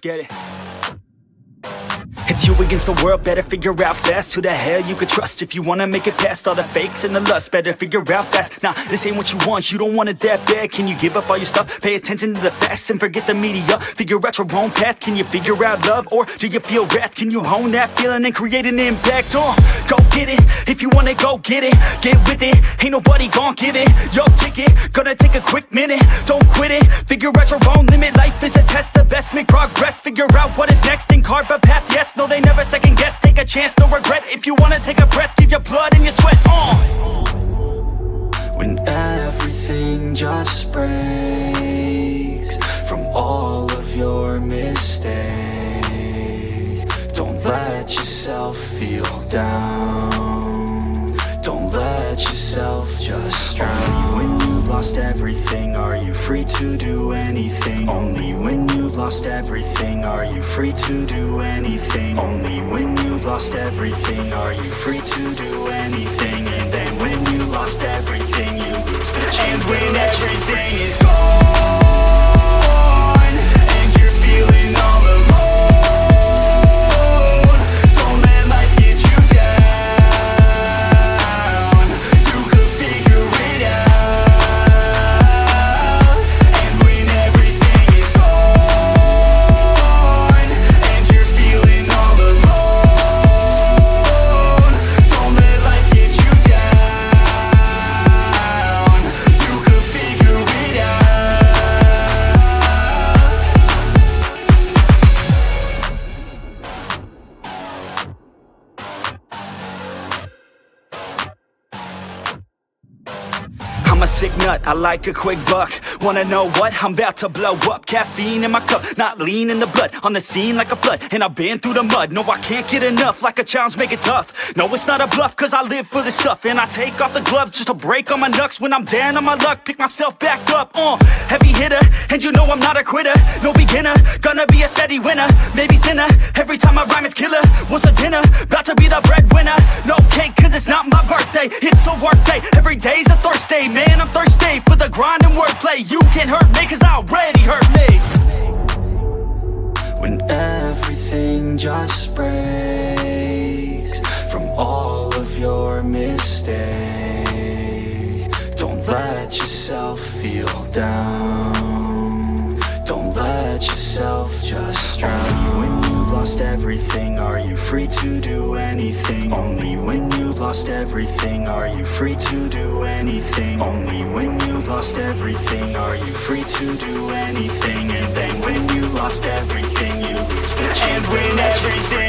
get it. It's you against the world, better figure out fast who the hell you could trust. If you wanna make it past all the fakes and the lust, better figure out fast. Nah, this ain't what you want, you don't want it that bad. Can you give up all your stuff, pay attention to the facts and forget the media? Figure out your own path, can you figure out love? Or do you feel wrath? Can you hone that feeling and create an impact? Go get it, if you want it, go get it. Get with it, ain't nobody gon' give it your ticket, gonna take a quick minute. Don't quit it, figure out your own limit. Life is a test, the best make progress. Figure out what is next and carve a path, yes. No, they never second guess, take a chance, no regret. If you wanna take a breath, give your blood and your sweat on. When everything just breaks from all of your mistakes, don't let yourself feel down. Don't let yourself just drown. When you've lost everything, are you free to do anything? Only when you've lost everything, are you free to do anything? Only when you've lost everything, are you free to do anything? And then when you lost everything, you lose the chance. And when everything is gone and you're feeling all alone, I'm a sick nut, I like a quick buck. Wanna know what? I'm about to blow up. Caffeine in my cup, not lean in the blood. On the scene like a flood, and I've been through the mud. No, I can't get enough, like a challenge, make it tough. No, it's not a bluff, cause I live for this stuff. And I take off the gloves just to break all my knucks. When I'm down on my luck, pick myself back up. Heavy hitter, and you know I'm not a quitter. No beginner, gonna be a steady winner. Maybe sinner, every time I rhyme is killer. What's a dinner? About to be the breadwinner. No cake, cause it's not my birthday. It's a work day, every day's a Thursday. Man, I'm thirsty for the grind and wordplay. You can't hurt me cause I already hurt me. When everything just breaks from all of your mistakes, don't let yourself feel down. Don't let yourself just drown. When you've lost everything, are you free to do anything? Only when you've lost everything, are you free to do anything? Only when you've lost everything, are you free to do anything? And then when you lost everything, you lose the chance. And when everything